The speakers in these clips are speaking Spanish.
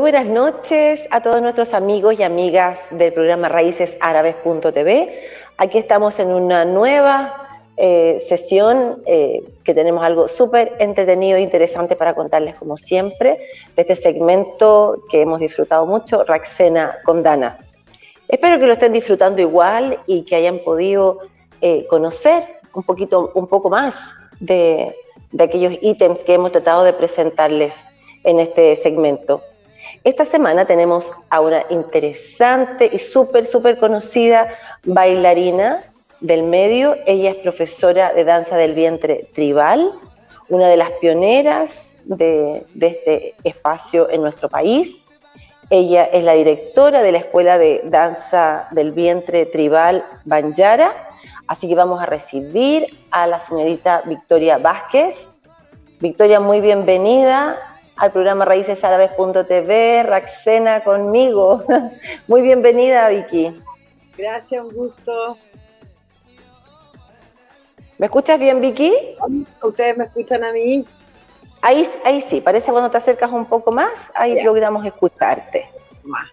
buenas noches a todos nuestros amigos y amigas del programa RaícesÁrabes.tv. Aquí estamos en una nueva sesión que tenemos algo súper entretenido e interesante para contarles, como siempre, de este segmento que hemos disfrutado mucho, Raxena con Dana. Espero que lo estén disfrutando igual y que hayan podido conocer un poco más de aquellos ítems que hemos tratado de presentarles en este segmento. Esta semana tenemos a una interesante y súper conocida bailarina del medio. Ella es profesora de danza del vientre tribal, una de las pioneras de este espacio en nuestro país. Ella es la directora de la Escuela de Danza del Vientre Tribal Banjara, así que vamos a recibir a la señorita Victoria Vázquez. Victoria, muy bienvenida al programa RaícesÁrabes.tv, Raxena conmigo. Muy bienvenida, Vicky. Gracias, un gusto. ¿Me escuchas bien, Vicky? ¿Ustedes me escuchan a mí? Ahí sí, parece cuando te acercas un poco más, ahí logramos escucharte.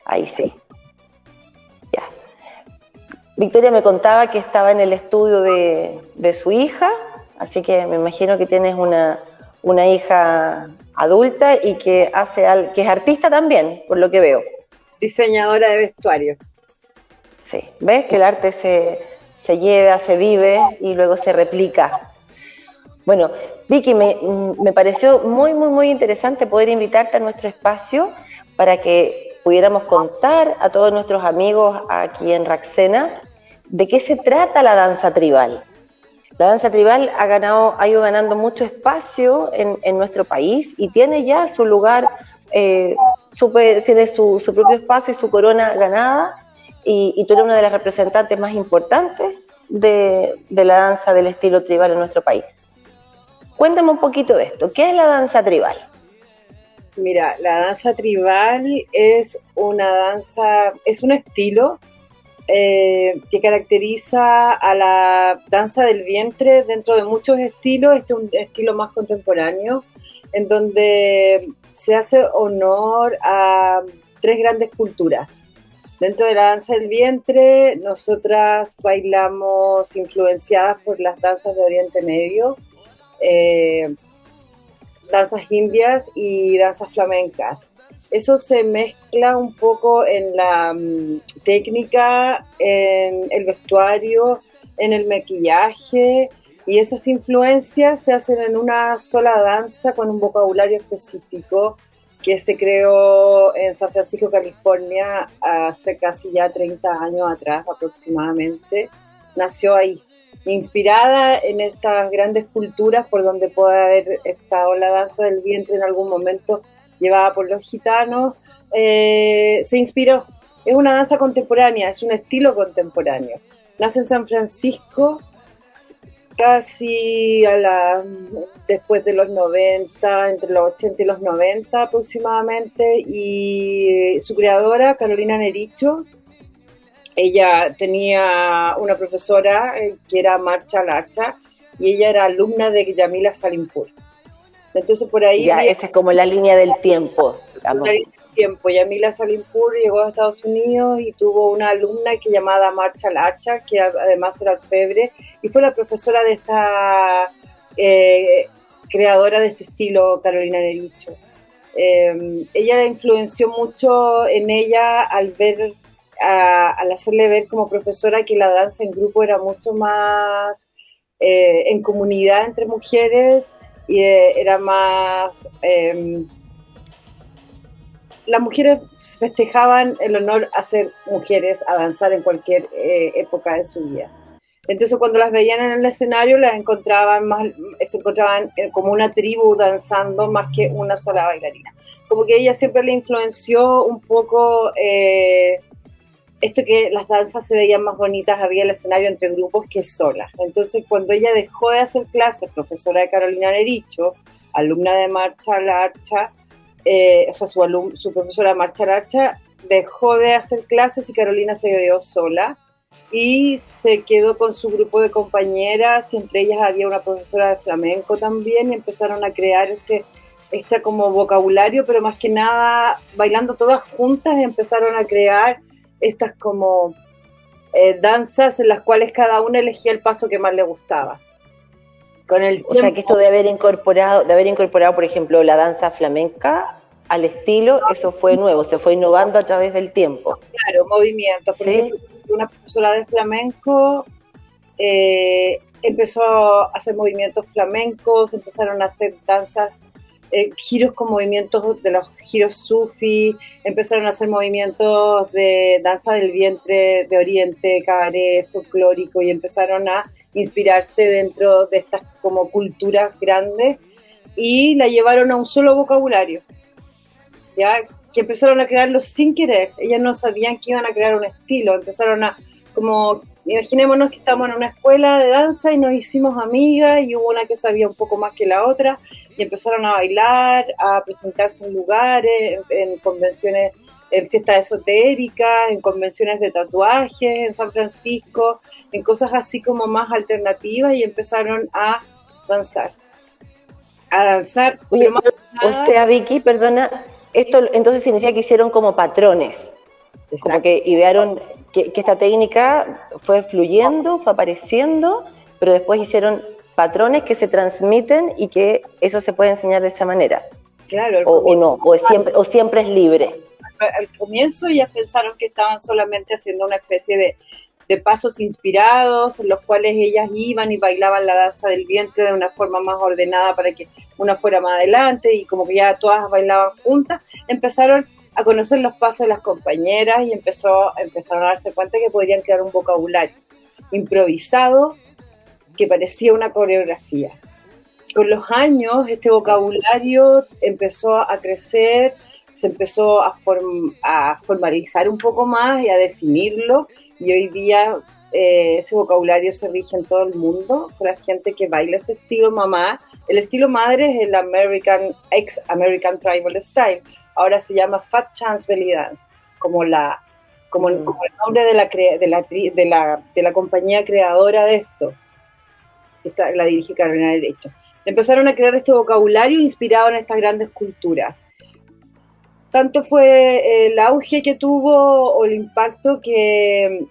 Ahí sí. Ya. Victoria me contaba que estaba en el estudio de su hija, así que me imagino que tienes una hija adulta y que es artista también, por lo que veo. Diseñadora de vestuario. Sí, ¿ves? Que el arte se lleva, se vive y luego se replica. Bueno, Vicky, me pareció muy interesante poder invitarte a nuestro espacio para que pudiéramos contar a todos nuestros amigos aquí en Raxena de qué se trata la danza tribal. La danza tribal ha ido ganando mucho espacio en nuestro país y tiene ya su lugar, tiene su propio espacio y su corona ganada, y tú eres una de las representantes más importantes de la danza del estilo tribal en nuestro país. Cuéntame un poquito de esto. ¿Qué es la danza tribal? Mira, la danza tribal es un estilo que caracteriza a la danza del vientre dentro de muchos estilos. Este es un estilo más contemporáneo, en donde se hace honor a tres grandes culturas. Dentro de la danza del vientre, nosotras bailamos influenciadas por las danzas de Oriente Medio, danzas indias y danzas flamencas. Eso se mezcla un poco en la técnica, en el vestuario, en el maquillaje, y esas influencias se hacen en una sola danza con un vocabulario específico que se creó en San Francisco, California, hace casi ya 30 años atrás aproximadamente. Nació ahí, inspirada en estas grandes culturas por donde puede haber estado la danza del vientre en algún momento, llevada por los gitanos. Se inspiró. Es una danza contemporánea, es un estilo contemporáneo. Nace en San Francisco casi después de los 90, entre los 80 y los 90 aproximadamente, y su creadora, Carolina Nericho, ella tenía una profesora que era Marcha Lacha, y ella era alumna de Yamila Salimpur. Entonces por ahí... Ya, esa es como la línea del tiempo, digamos. La línea del tiempo. Yamila Salimpur llegó a Estados Unidos y tuvo una alumna que llamada Marcha Lacha, que además era orfebre, y fue la profesora de esta creadora de este estilo, Carolina Nericho. Ella la influenció mucho en ella al hacerle ver como profesora que la danza en grupo era mucho más en comunidad entre mujeres, y era más... las mujeres festejaban el honor a ser mujeres, a danzar en cualquier época de su vida. Entonces cuando las veían en el escenario se encontraban como una tribu danzando más que una sola bailarina. Como que ella siempre le influenció un poco esto, que las danzas se veían más bonitas arriba del escenario entre grupos que solas. Entonces cuando ella dejó de hacer clases, profesora de Carolina Nericho, alumna de Marcha Lacha, su profesora Marcha Lacha dejó de hacer clases y Carolina se quedó sola y se quedó con su grupo de compañeras, y entre ellas había una profesora de flamenco también, y empezaron a crear este como vocabulario, pero más que nada bailando todas juntas empezaron a crear estas como danzas en las cuales cada una elegía el paso que más le gustaba. Con el O sea que esto de haber incorporado, por ejemplo, la danza flamenca al estilo, eso fue nuevo, se fue innovando a través del tiempo. Claro, movimientos. Por ejemplo, una profesora de flamenco empezó a hacer movimientos flamencos, empezaron a hacer danzas, giros con movimientos de los giros sufi, empezaron a hacer movimientos de danza del vientre de Oriente, cabaret, folclórico, y empezaron a inspirarse dentro de estas como culturas grandes y la llevaron a un solo vocabulario, ya que empezaron a crearlo sin querer. Ellas no sabían que iban a crear un estilo, empezaron a como, imaginémonos que estamos en una escuela de danza y nos hicimos amigas y hubo una que sabía un poco más que la otra y empezaron a bailar, a presentarse en lugares, en convenciones, en fiestas esotéricas, en convenciones de tatuajes en San Francisco, en cosas así como más alternativas, y empezaron a danzar. Oye, o sea, Vicky, perdona, esto entonces significa que hicieron como patrones. Exacto. Como que idearon que esta técnica fue fluyendo, fue apareciendo, pero después hicieron patrones que se transmiten y que eso se puede enseñar de esa manera. Claro. O no, o siempre es libre. Al comienzo ellas pensaron que estaban solamente haciendo una especie de pasos inspirados, en los cuales ellas iban y bailaban la danza del vientre de una forma más ordenada para que una fuera más adelante, y como que ya todas bailaban juntas, empezaron a conocer los pasos de las compañeras y empezaron a darse cuenta que podrían crear un vocabulario improvisado que parecía una coreografía. Con los años este vocabulario empezó a crecer, se empezó a formalizar un poco más y a definirlo, y hoy día ese vocabulario se rige en todo el mundo por la gente que baila este estilo mamá. El estilo madre es el ex-American Tribal Style, ahora se llama Fat Chance Belly Dance, como el nombre de la compañía creadora de esto. La dirige Carolina Derecho. Empezaron a crear este vocabulario inspirado en estas grandes culturas. Tanto fue el auge que tuvo o el impacto que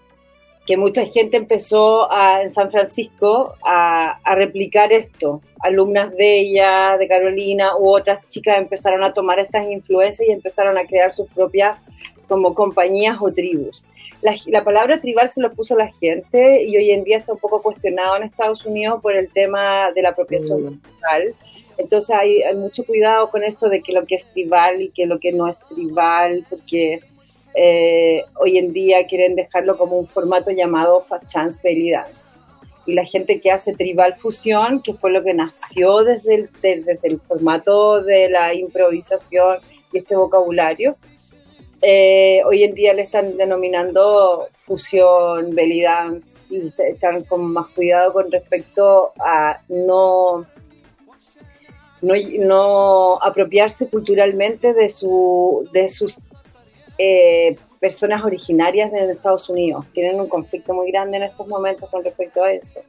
mucha gente empezó en San Francisco a replicar esto. Alumnas de ella, de Carolina, u otras chicas empezaron a tomar estas influencias y empezaron a crear sus propias como compañías o tribus. La palabra tribal se lo puso la gente y hoy en día está un poco cuestionado en Estados Unidos por el tema de la apropiación cultural. Entonces hay mucho cuidado con esto de que lo que es tribal y que lo que no es tribal, porque hoy en día quieren dejarlo como un formato llamado Fat Chance Belly Dance. Y la gente que hace tribal fusión, que fue lo que nació desde el formato de la improvisación y este vocabulario, hoy en día le están denominando fusión belly dance y están con más cuidado con respecto a no apropiarse culturalmente de sus personas originarias de Estados Unidos. Tienen un conflicto muy grande en estos momentos con respecto a eso.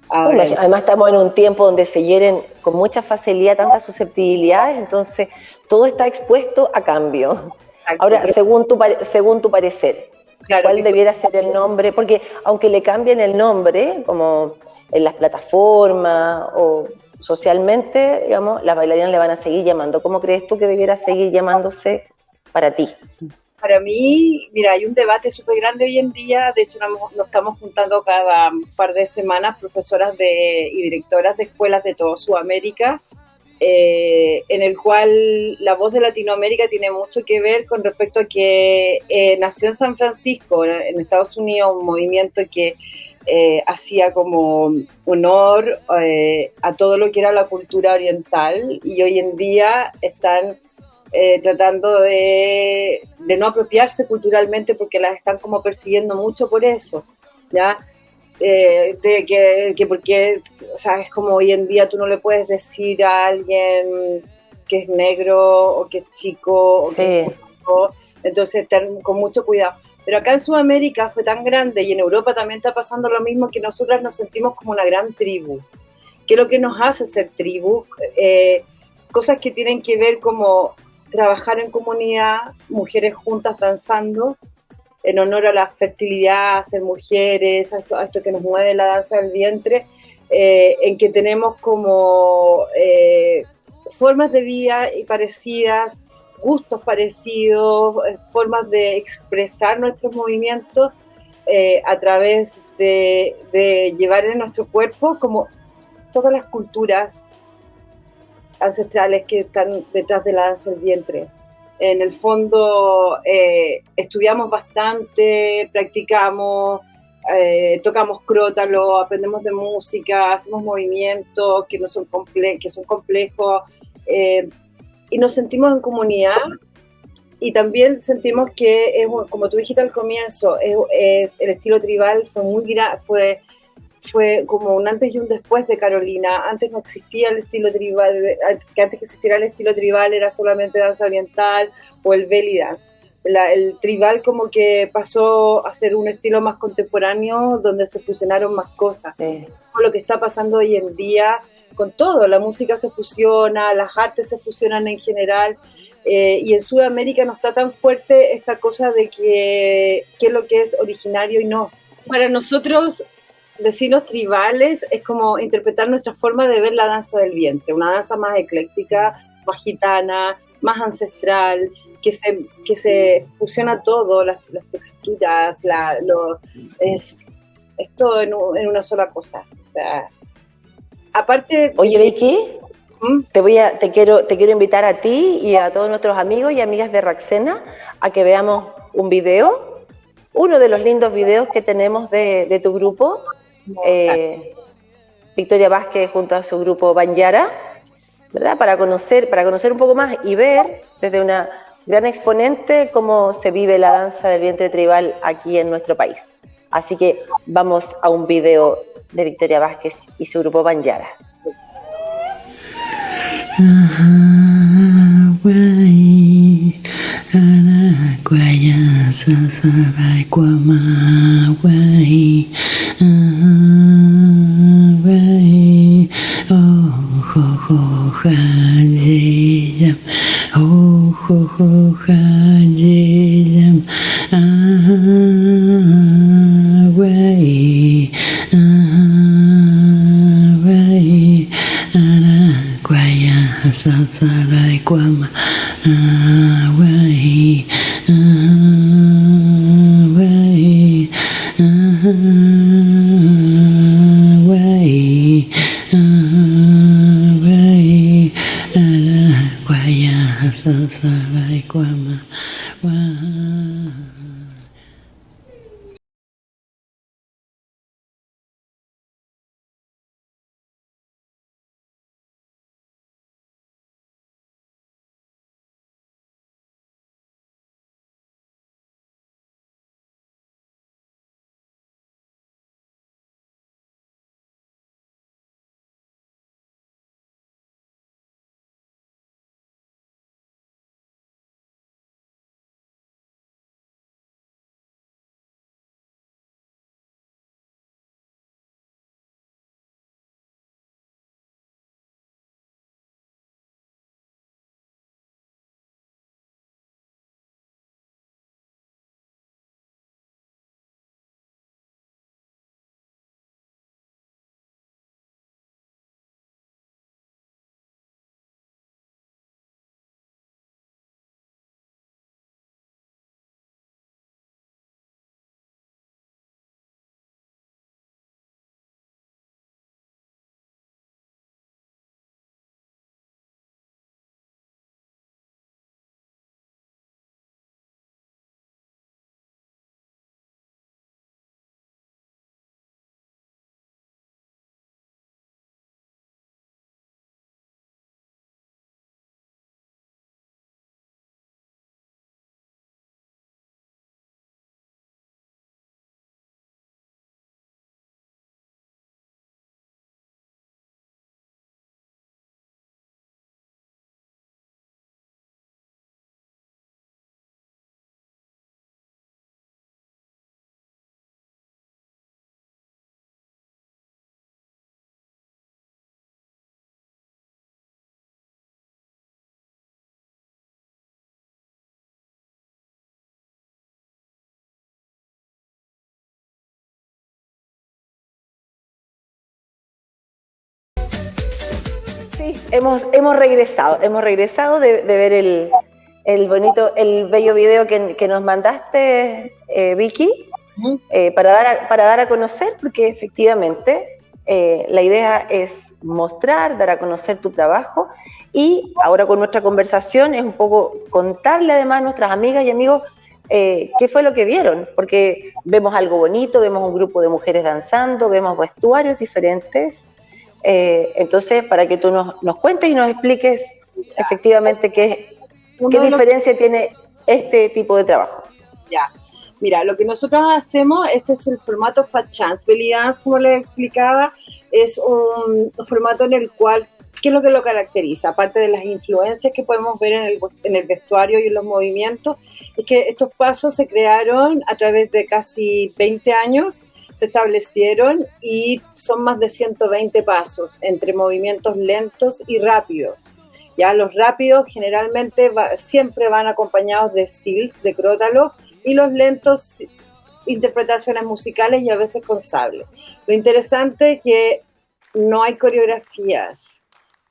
Ahora, además estamos en un tiempo donde se hieren con mucha facilidad tantas susceptibilidades, entonces todo está expuesto a cambio. Exacto. Ahora, según tu parecer, claro, ¿cuál debiera ser el nombre? Porque aunque le cambien el nombre, como en las plataformas o socialmente, digamos, las bailarinas le van a seguir llamando. ¿Cómo crees tú que debiera seguir llamándose para ti? Para mí, mira, hay un debate súper grande hoy en día. De hecho, nos estamos juntando cada par de semanas profesoras y directoras de escuelas de toda Sudamérica, en el cual la voz de Latinoamérica tiene mucho que ver con respecto a que nació en San Francisco, en Estados Unidos, un movimiento que hacía como honor a todo lo que era la cultura oriental, y hoy en día están tratando de no apropiarse culturalmente porque las están como persiguiendo mucho por eso, ¿ya? Porque, o sea, es como hoy en día tú no le puedes decir a alguien que es negro o que es chico o que es chico, entonces están con mucho cuidado. Pero acá en Sudamérica fue tan grande, y en Europa también está pasando lo mismo, que nosotras nos sentimos como una gran tribu. ¿Qué es lo que nos hace ser tribu? cosas que tienen que ver como trabajar en comunidad, mujeres juntas danzando, en honor a la fertilidad, a ser mujeres, a esto que nos mueve la danza del vientre, en que tenemos como formas de vida parecidas, gustos parecidos, formas de expresar nuestros movimientos a través de llevar en nuestro cuerpo como todas las culturas ancestrales que están detrás de la danza del vientre. En el fondo estudiamos bastante, practicamos, tocamos crótalo, aprendemos de música, hacemos movimientos que, no son, que son complejos y nos sentimos en comunidad y también sentimos que, como tú dijiste al comienzo, el estilo tribal fue como un antes y un después de Carolina. Antes no existía el estilo tribal, que antes que existiera el estilo tribal era solamente danza oriental o el belly dance. El tribal como que pasó a ser un estilo más contemporáneo donde se fusionaron más cosas. Sí. Lo que está pasando hoy en día con todo, la música se fusiona, las artes se fusionan en general, y en Sudamérica no está tan fuerte esta cosa de qué es lo que es originario y no. Para nosotros, vecinos tribales, es como interpretar nuestra forma de ver la danza del vientre, una danza más ecléctica, más gitana, más ancestral, que se fusiona todo, las texturas, es todo en una sola cosa. O sea, aparte... Oye, Vicky, te quiero invitar a ti y a todos nuestros amigos y amigas de Raxena a que veamos un video, uno de los lindos videos que tenemos de tu grupo, Victoria Vázquez junto a su grupo Banyara, ¿verdad? Para conocer un poco más y ver desde una gran exponente cómo se vive la danza del vientre tribal aquí en nuestro país. Así que vamos a un video de Victoria Vázquez y su grupo Banyara. hemos regresado de ver el bello video que nos mandaste, Vicky, para dar a conocer, porque efectivamente la idea es mostrar, dar a conocer tu trabajo, y ahora con nuestra conversación es un poco contarle además a nuestras amigas y amigos qué fue lo que vieron, porque vemos algo bonito, vemos un grupo de mujeres danzando, vemos vestuarios diferentes. Entonces, para que tú nos cuentes y nos expliques efectivamente qué diferencia tiene este tipo de trabajo. Ya, mira, lo que nosotros hacemos, este es el formato Fat Chance Belly Dance, como les explicaba, es un formato en el cual, ¿qué es lo que lo caracteriza? Aparte de las influencias que podemos ver en el vestuario y en los movimientos, es que estos pasos se crearon a través de casi 20 años, se establecieron y son más de 120 pasos entre movimientos lentos y rápidos. Ya los rápidos generalmente siempre van acompañados de sills, de crótalo, y los lentos interpretaciones musicales y a veces con sable. Lo interesante es que no hay coreografías.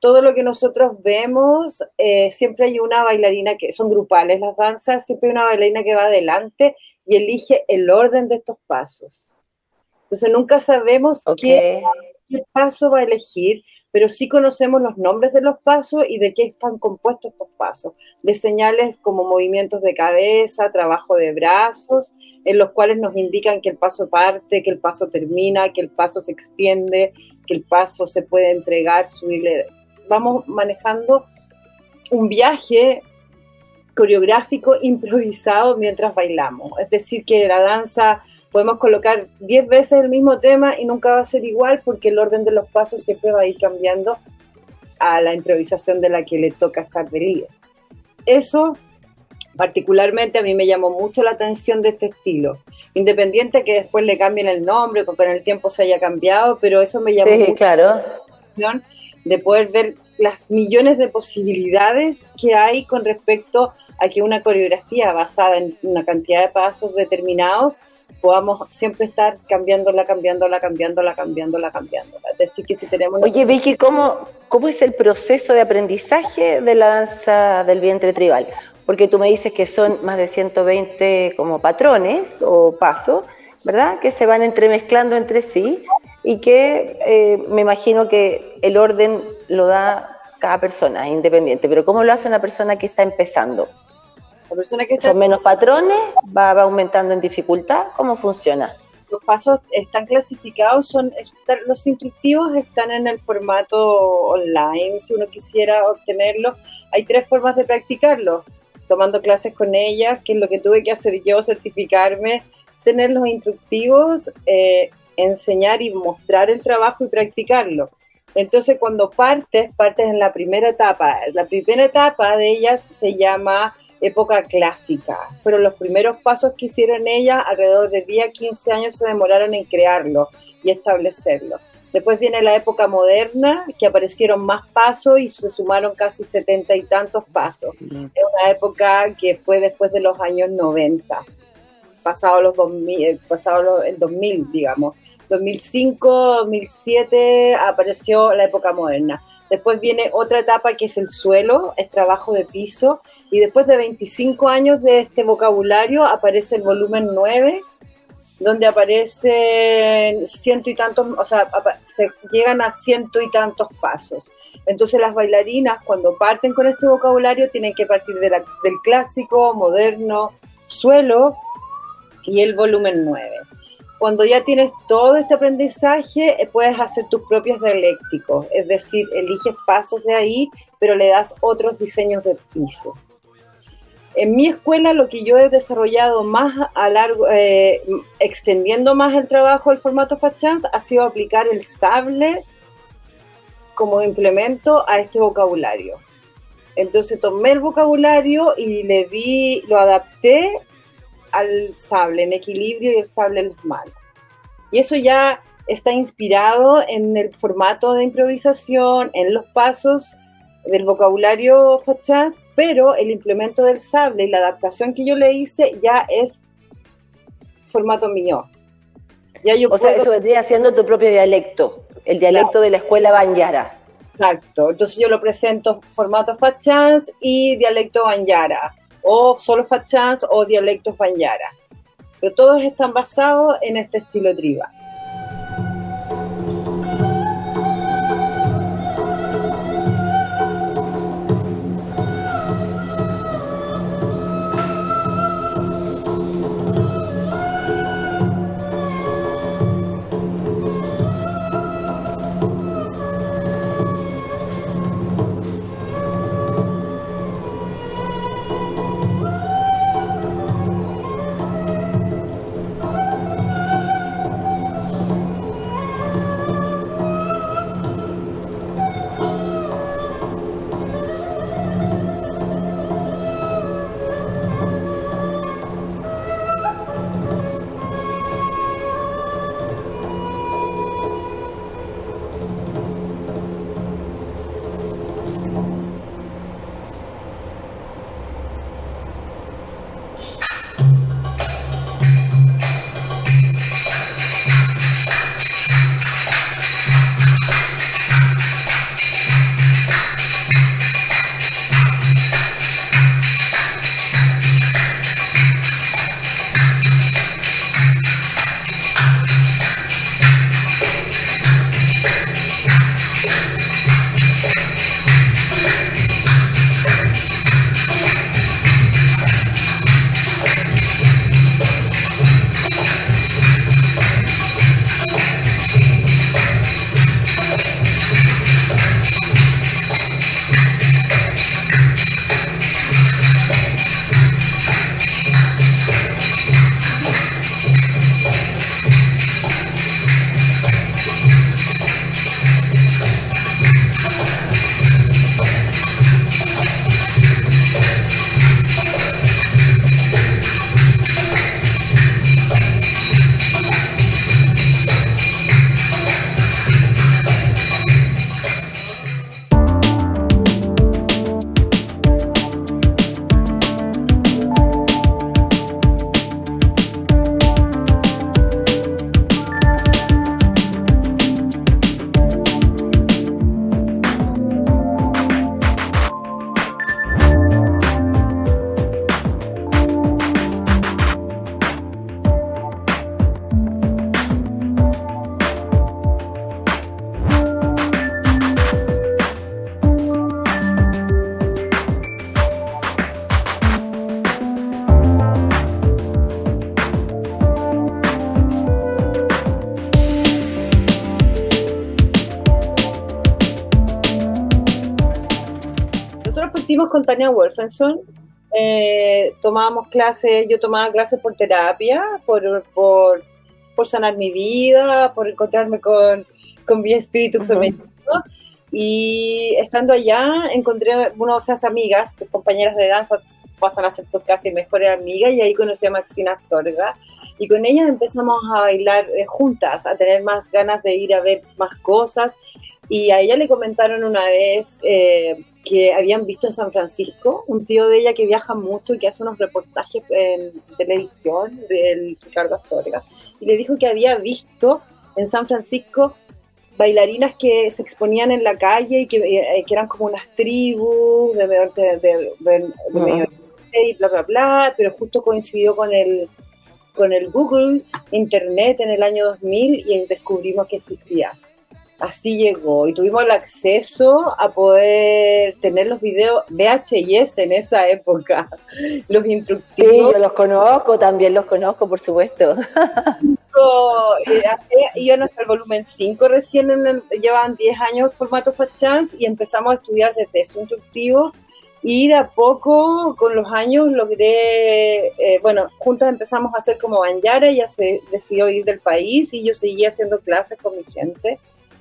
Todo lo que nosotros vemos, siempre hay una bailarina, que son grupales las danzas, siempre hay una bailarina que va adelante y elige el orden de estos pasos. Entonces nunca sabemos qué paso va a elegir, pero sí conocemos los nombres de los pasos y de qué están compuestos estos pasos, de señales como movimientos de cabeza, trabajo de brazos, en los cuales nos indican que el paso parte, que el paso termina, que el paso se extiende, que el paso se puede entregar, subirle. Vamos manejando un viaje coreográfico improvisado mientras bailamos, es decir, que la danza podemos colocar 10 veces el mismo tema y nunca va a ser igual, porque el orden de los pasos siempre va a ir cambiando a la improvisación de la que le toca estar de líder. Eso particularmente a mí me llamó mucho la atención de este estilo, independiente que después le cambien el nombre, que con el tiempo se haya cambiado, pero eso me llamó mucho la atención, de poder ver las millones de posibilidades que hay con respecto a que una coreografía basada en una cantidad de pasos determinados podamos siempre estar cambiándola. Es decir, que si tenemos... Oye, Vicky, ¿cómo es el proceso de aprendizaje de la danza del vientre tribal? Porque tú me dices que son más de 120 como patrones o pasos, ¿verdad? Que se van entremezclando entre sí y que me imagino que el orden lo da cada persona, es independiente. Pero ¿cómo lo hace una persona que está empezando? La persona que está... ¿Son menos patrones? ¿Va aumentando en dificultad? ¿Cómo funciona? Los pasos están clasificados, los instructivos están en el formato online, si uno quisiera obtenerlo. Hay 3 formas de practicarlo: tomando clases con ellas, que es lo que tuve que hacer yo, certificarme, tener los instructivos, enseñar y mostrar el trabajo y practicarlo. Entonces, cuando partes en la primera etapa. La primera etapa de ellas se llama época clásica. Fueron los primeros pasos que hicieron ellas, alrededor de 10 a 15 años se demoraron en crearlo y establecerlo. Después viene la época moderna, que aparecieron más pasos y se sumaron casi 70 y tantos pasos. Es una época que fue después de los años 90, pasado el 2000, digamos. 2005, 2007 apareció la época moderna. Después viene otra etapa que es el suelo, es trabajo de piso, y después de 25 años de este vocabulario aparece el volumen 9, donde aparecen ciento y tantos, o sea, se llegan a ciento y tantos pasos. Entonces las bailarinas, cuando parten con este vocabulario, tienen que partir del clásico, moderno, suelo y el volumen 9. Cuando ya tienes todo este aprendizaje, puedes hacer tus propios dialécticos, es decir, eliges pasos de ahí, pero le das otros diseños de piso. En mi escuela, lo que yo he desarrollado más extendiendo más el trabajo del formato Fat Chance, ha sido aplicar el sable como implemento a este vocabulario. Entonces tomé el vocabulario y lo adapté al sable en equilibrio y el sable en las manos. Y eso ya está inspirado en el formato de improvisación, en los pasos del vocabulario Fat Chance, pero el implemento del sable y la adaptación que yo le hice ya es formato mío. Ya yo eso vendría siendo tu propio dialecto, el dialecto de la escuela Banyara. Exacto, entonces yo lo presento formato Fat Chance y dialecto Banyara, o solo Fat Chance o dialectos Banyara, pero todos están basados en este estilo tribal. Con Tania Wolfenson, tomábamos clases, yo tomaba clases por terapia, por sanar mi vida, por encontrarme con mi espíritu femenino, y estando allá encontré unas amigas, tus compañeras de danza pasan a ser tus casi mejores amigas, y ahí conocí a Maxina Astorga, y con ellas empezamos a bailar juntas, a tener más ganas de ir a ver más cosas, y a ella le comentaron una vez que habían visto en San Francisco un tío de ella que viaja mucho y que hace unos reportajes en televisión, del Ricardo Astorga, y le dijo que había visto en San Francisco bailarinas que se exponían en la calle y que eran como unas tribus de Medio Oriente y bla, bla, bla, pero justo coincidió con el Google Internet en el año 2000 y descubrimos que existía. Así llegó, y tuvimos el acceso a poder tener los videos VHS en esa época, los instructivos. Sí, yo los conozco, también los conozco, por supuesto. Iban hasta el volumen 5 recién, llevaban 10 años formato Fat Chance, y empezamos a estudiar desde su instructivo, y de a poco, con los años, logré, juntas empezamos a hacer como Banyara, ella se decidió ir del país, y yo seguía haciendo clases con mi gente,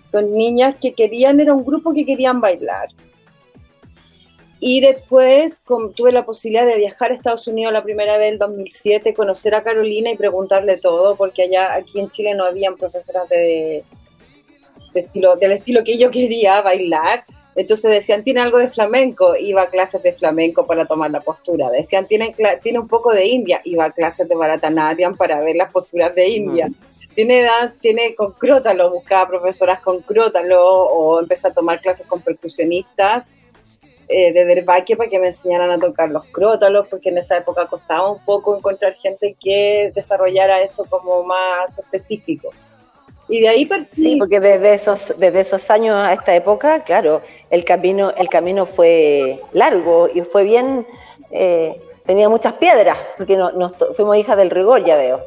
con niñas que querían, era un grupo que querían bailar. Y después tuve la posibilidad de viajar a Estados Unidos la primera vez, en 2007, conocer a Carolina y preguntarle todo, porque aquí en Chile no habían profesoras del estilo que yo quería bailar. Entonces decían, ¿tiene algo de flamenco? Iba a clases de flamenco para tomar la postura. Decían, ¿tiene un poco de India? Iba a clases de Bharatanatyam para ver las posturas de India. tiene con crótalo, buscaba profesoras con crótalo o empecé a tomar clases con percusionistas de Derbaque para que me enseñaran a tocar los crótalos, porque en esa época costaba un poco encontrar gente que desarrollara esto como más específico. Y de ahí partí. Sí, porque desde esos años a esta época, claro, el camino fue largo y fue bien, tenía muchas piedras, porque fuimos hijas del rigor, ya veo.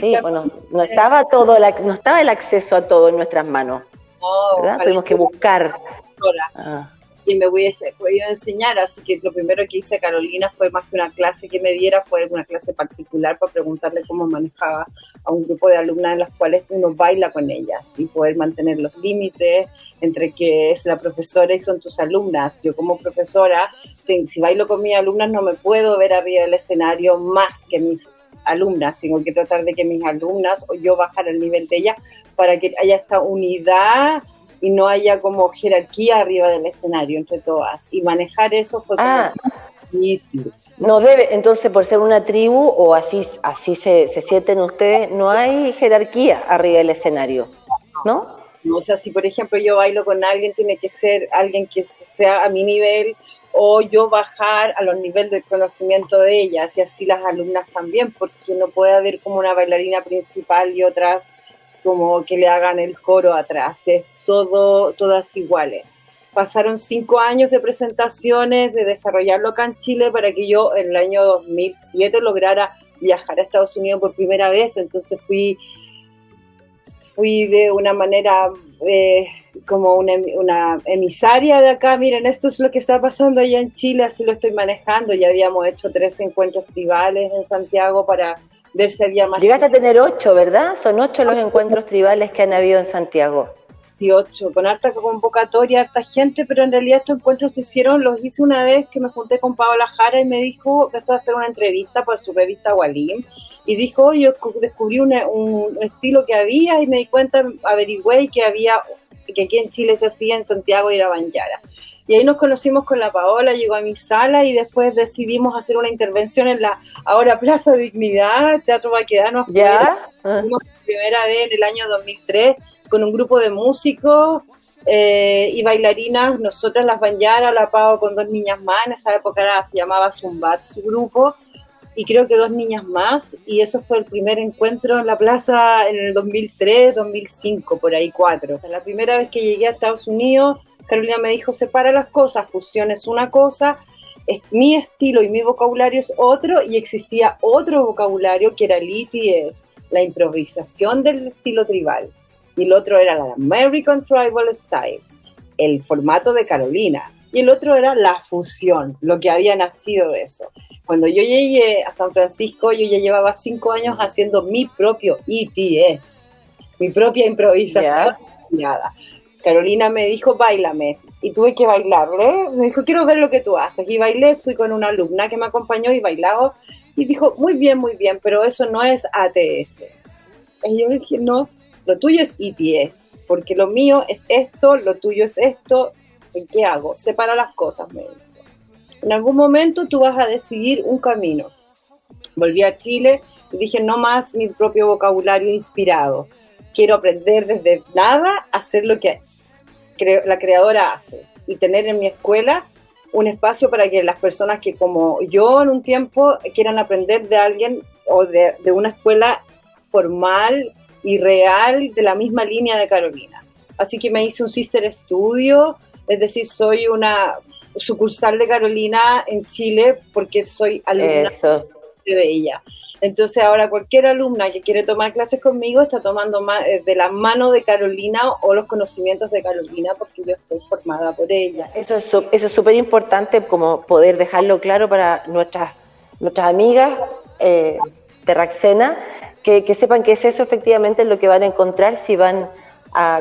Sí, bueno, no estaba no estaba el acceso a todo en nuestras manos, ¿verdad? Tuvimos que buscar. Y me hubiese podido enseñar, así que lo primero que hice a Carolina fue más que una clase que me diera, fue una clase particular para preguntarle cómo manejaba a un grupo de alumnas en las cuales uno baila con ellas y poder mantener los límites entre que es la profesora y son tus alumnas. Yo como profesora, si bailo con mis alumnas no me puedo ver arriba del escenario más que mis alumnas, tengo que tratar de que mis alumnas o yo bajar el nivel de ellas para que haya esta unidad y no haya como jerarquía arriba del escenario entre todas. Y manejar eso fue difícil. No debe, entonces por ser una tribu o así se sienten ustedes, no hay jerarquía arriba del escenario, ¿no? O sea, si por ejemplo yo bailo con alguien, tiene que ser alguien que sea a mi nivel o yo bajar a los niveles de conocimiento de ellas y así las alumnas también, porque no puede haber como una bailarina principal y otras como que le hagan el coro atrás, es todas iguales. Pasaron 5 años de presentaciones, de desarrollarlo acá en Chile para que yo en el año 2007 lograra viajar a Estados Unidos por primera vez, entonces fui de una manera como una emisaria de acá, miren, esto es lo que está pasando allá en Chile, así lo estoy manejando, ya habíamos hecho 3 encuentros tribales en Santiago para ver si había más. Llegaste a tener 8, ¿verdad? Son 8 los encuentros tribales que han habido en Santiago. Sí, 8, con harta convocatoria, harta gente, pero en realidad estos encuentros los hice una vez que me junté con Paola Jara y me dijo que esto va a hacer una entrevista para su revista Walim, y dijo, yo descubrí un estilo que había y me di cuenta, averigüé que aquí en Chile se hacía en Santiago y era Banjara. Y ahí nos conocimos con la Paola, llegó a mi sala y después decidimos hacer una intervención en la ahora Plaza Dignidad, Teatro Baquedano. ¿Ya? Fuimos por primera vez en el año 2003 con un grupo de músicos y bailarinas, nosotras las Banjara, la Pao con 2 niñas más, en esa época se llamaba Zumbat su grupo, y creo que 2 niñas más, y eso fue el primer encuentro en la plaza en el 2003, 2005, por ahí 4. O sea, la primera vez que llegué a Estados Unidos, Carolina me dijo, separa las cosas, fusión es una cosa, mi estilo y mi vocabulario es otro, y existía otro vocabulario que era el ETS, la improvisación del estilo tribal, y el otro era la American Tribal Style, el formato de Carolina, y el otro era la fusión, lo que había nacido de eso. Cuando yo llegué a San Francisco, yo ya llevaba 5 años haciendo mi propio ETS, mi propia improvisación. Yeah. Carolina me dijo, báilame, y tuve que bailarle, me dijo, quiero ver lo que tú haces, y bailé, fui con una alumna que me acompañó y bailaba, y dijo, muy bien, pero eso no es ATS. Y yo dije, no, lo tuyo es ETS, porque lo mío es esto, lo tuyo es esto, ¿y qué hago? Separa las cosas, me dijo. En algún momento tú vas a decidir un camino. Volví a Chile y dije, no más mi propio vocabulario inspirado. Quiero aprender desde nada a hacer lo que la creadora hace y tener en mi escuela un espacio para que las personas que como yo en un tiempo quieran aprender de alguien o de una escuela formal y real de la misma línea de Carolina. Así que me hice un sister studio, es decir, soy una sucursal de Carolina en Chile porque soy alumna de ella. Entonces ahora cualquier alumna que quiere tomar clases conmigo está tomando de la mano de Carolina o los conocimientos de Carolina porque yo estoy formada por ella. Eso es súper importante, como poder dejarlo claro para nuestras amigas de Raxena, que sepan que es eso efectivamente lo que van a encontrar si van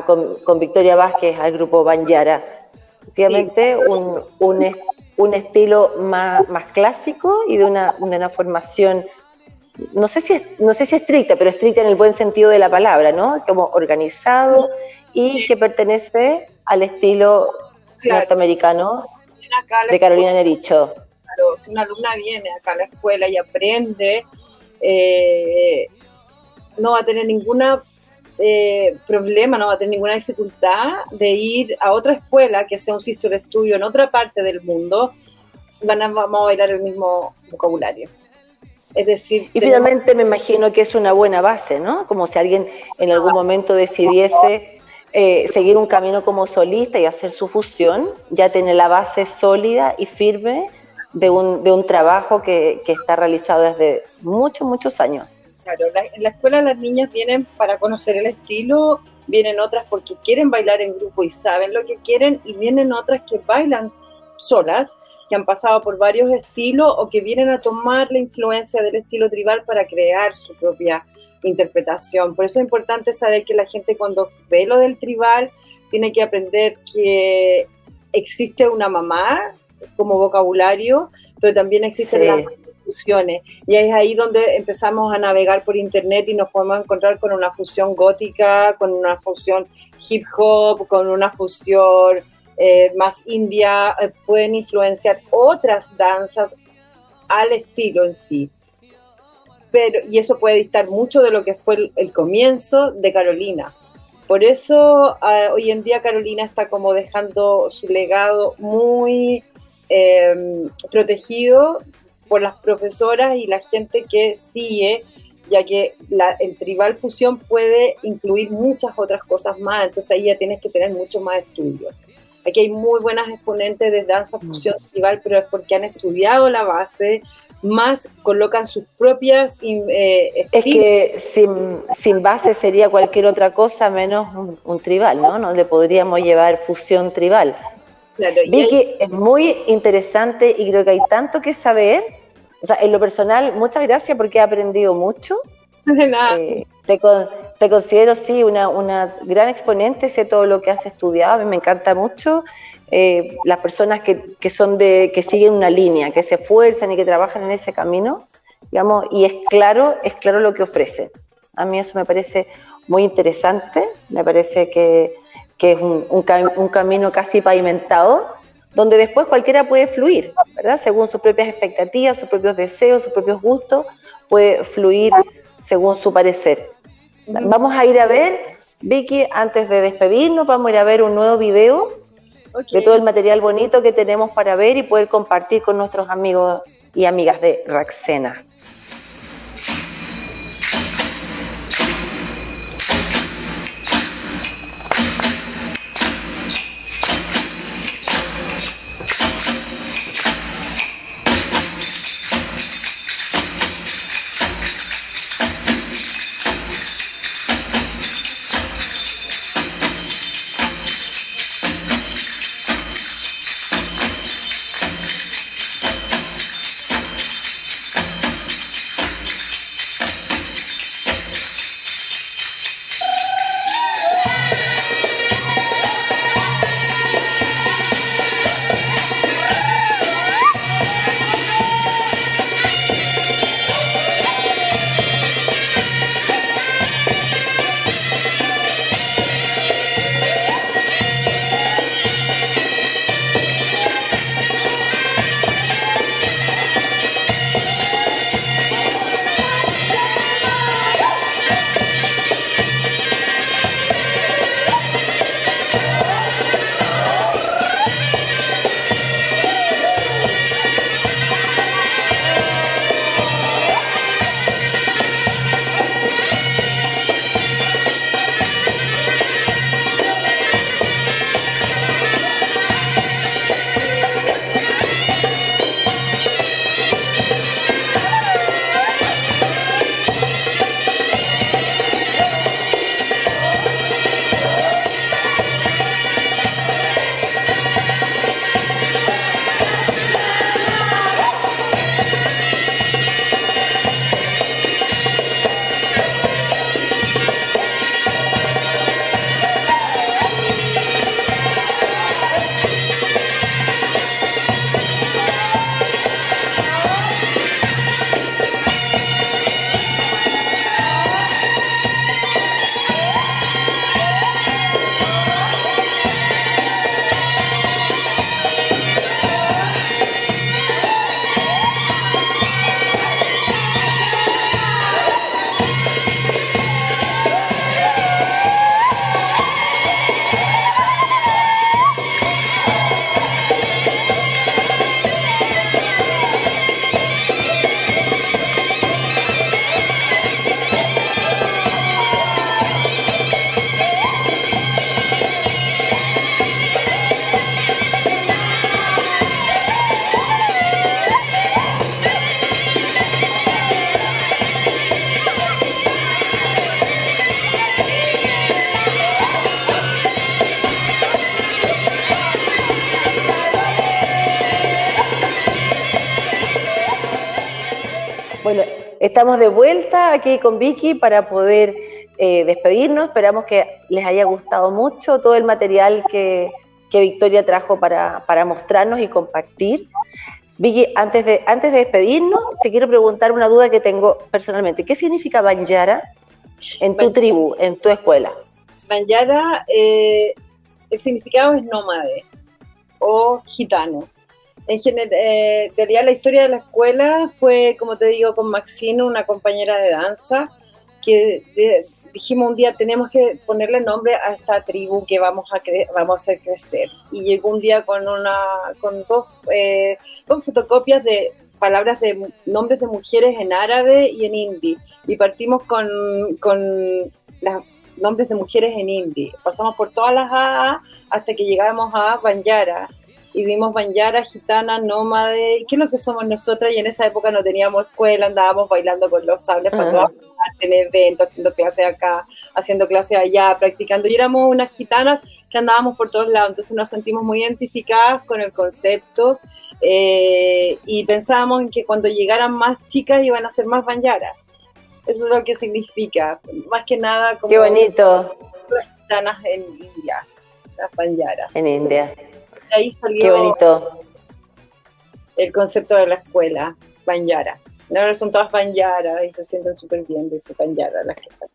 con Victoria Vázquez al grupo Banjara. Efectivamente, sí. un estilo más clásico y de una formación, no sé si estricta, pero estricta en el buen sentido de la palabra, ¿no? Como organizado y que pertenece al estilo norteamericano de Carolina Nericho. Claro, si una alumna viene acá a la escuela y aprende, no va a tener ninguna problema, no va a tener ninguna dificultad de ir a otra escuela que sea un sister studio en otra parte del mundo, vamos a bailar el mismo vocabulario. Es decir, y finalmente me imagino que es una buena base, ¿no? Como si alguien en algún momento decidiese seguir un camino como solista y hacer su fusión, ya tiene la base sólida y firme de un trabajo que está realizado desde muchos años. Claro, en la escuela las niñas vienen para conocer el estilo, vienen otras porque quieren bailar en grupo y saben lo que quieren, y vienen otras que bailan solas, que han pasado por varios estilos o que vienen a tomar la influencia del estilo tribal para crear su propia interpretación. Por eso es importante saber que la gente cuando ve lo del tribal tiene que aprender que existe una mamá como vocabulario, pero también existen las fusiones, y es ahí donde empezamos a navegar por internet y nos podemos encontrar con una fusión gótica, con una fusión hip hop, con una fusión más india, pueden influenciar otras danzas al estilo en sí. Y eso puede distar mucho de lo que fue el comienzo de Carolina. Por eso hoy en día Carolina está como dejando su legado muy protegido por las profesoras y la gente que sigue, ya que el tribal fusión puede incluir muchas otras cosas más, entonces ahí ya tienes que tener mucho más estudios. Aquí hay muy buenas exponentes de danza fusión tribal, pero es porque han estudiado la base, más colocan sus propias es que sin base sería cualquier otra cosa menos un tribal, ¿no? No le podríamos llevar fusión tribal. Claro, Vicky, es muy interesante y creo que hay tanto que saber. O sea, en lo personal, muchas gracias porque he aprendido mucho. De nada. Te considero, sí, una gran exponente, sé todo lo que has estudiado, a mí me encanta mucho las personas que siguen una línea, que se esfuerzan y que trabajan en ese camino, digamos, y es claro lo que ofrecen. A mí eso me parece muy interesante, me parece que es un camino casi pavimentado, donde después cualquiera puede fluir, ¿verdad? Según sus propias expectativas, sus propios deseos, sus propios gustos, puede fluir según su parecer. Vamos a ir a ver, Vicky, antes de despedirnos, vamos a ir a ver un nuevo video de todo el material bonito que tenemos para ver y poder compartir con nuestros amigos y amigas de Raxena. estamos de vuelta aquí con Vicky para poder despedirnos. Esperamos que les haya gustado mucho todo el material que Victoria trajo para mostrarnos y compartir. Vicky, antes de despedirnos, te quiero preguntar una duda que tengo personalmente. ¿Qué significa Banjara en tu tribu, en tu escuela? Banjara, el significado es nómade o gitano. En realidad la historia de la escuela fue, como te digo, con Maxine, una compañera de danza, que dijimos un día tenemos que ponerle nombre a esta tribu que vamos a hacer crecer. Y llegó un día con dos fotocopias de palabras de nombres de mujeres en árabe y en hindi. Y partimos con los nombres de mujeres en hindi. Pasamos por todas las AA hasta que llegamos a Banjara. Y vimos Banjara, gitana, nómade, ¿qué es lo que somos nosotras? Y en esa época no teníamos escuela, andábamos bailando con los sables para todas partes, en eventos, haciendo clases acá, haciendo clases allá, practicando. Y éramos unas gitanas que andábamos por todos lados, entonces nos sentimos muy identificadas con el concepto y pensábamos en que cuando llegaran más chicas iban a ser más Banjaras. Eso es lo que significa, más que nada como... ¡Qué bonito! Las gitanas en India, las Banjaras. En India. Ahí salió Qué bonito el concepto de la escuela, Banjara. Ahora son todas Banjara y se sienten súper bien de ese Banjara las que están.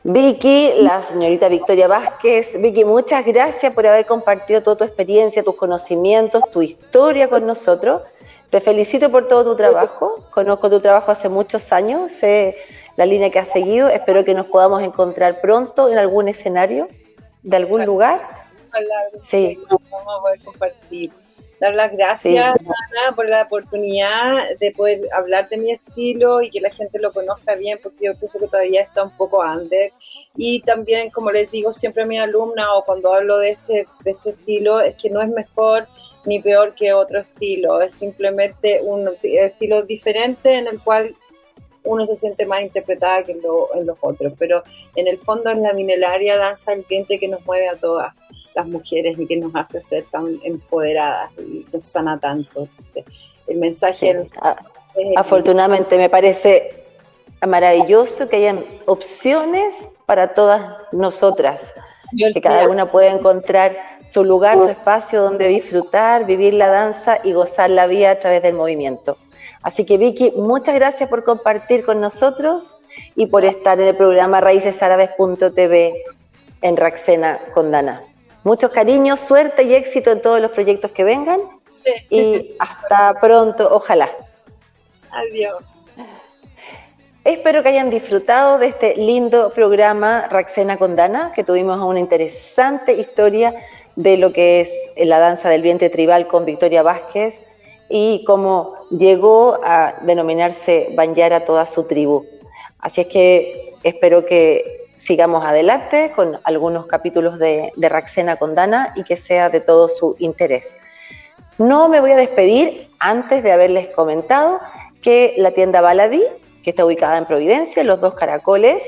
Vicky, la señorita Victoria Vázquez. Vicky, muchas gracias por haber compartido toda tu experiencia, tus conocimientos, tu historia con nosotros. Te felicito por todo tu trabajo. Conozco tu trabajo hace muchos años, sé la línea que has seguido. Espero que nos podamos encontrar pronto en algún escenario de algún lugar. Sí, vamos a poder compartir. Dar las gracias, sí, Ana, por la oportunidad de poder hablar de mi estilo y que la gente lo conozca bien, porque yo pienso que todavía está un poco under. Y también, como les digo siempre a mis alumnas, o cuando hablo de este estilo, es que no es mejor ni peor que otro estilo, es simplemente un estilo diferente en el cual uno se siente más interpretada que en los otros, pero en el fondo es la milenaria danza del vientre que nos mueve a todas las mujeres y que nos hace ser tan empoderadas y nos sana tanto. Entonces, el mensaje... Sí. Afortunadamente me parece maravilloso que hayan opciones para todas nosotras, que cada una pueda encontrar su lugar, su espacio donde disfrutar, vivir la danza y gozar la vida a través del movimiento. Así que Vicky, muchas gracias por compartir con nosotros y por estar en el programa RaícesArabes.tv en Raxena con Dana. Muchos cariños, suerte y éxito en todos los proyectos que vengan y hasta pronto, ojalá. Adiós. Espero que hayan disfrutado de este lindo programa Raxena con Dana, que tuvimos una interesante historia de lo que es la danza del vientre tribal con Victoria Vázquez y cómo llegó a denominarse Banjara toda su tribu. Así es que espero que sigamos adelante con algunos capítulos de Raxena con Dana y que sea de todo su interés. No me voy a despedir antes de haberles comentado que la tienda Baladí, que está ubicada en Providencia, Los Dos Caracoles,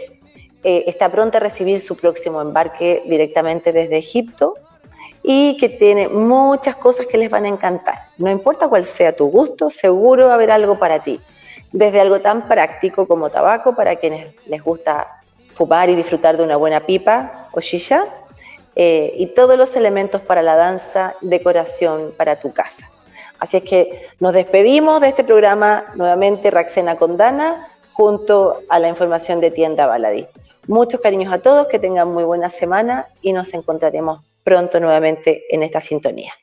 está pronta a recibir su próximo embarque directamente desde Egipto y que tiene muchas cosas que les van a encantar. No importa cuál sea tu gusto, seguro va a haber algo para ti. Desde algo tan práctico como tabaco, para quienes les gusta fumar y disfrutar de una buena pipa o shisha, y todos los elementos para la danza, decoración para tu casa. Así es que nos despedimos de este programa nuevamente Raxena con Dana, junto a la información de Tienda Baladí. Muchos cariños a todos, que tengan muy buena semana y nos encontraremos pronto nuevamente en esta sintonía.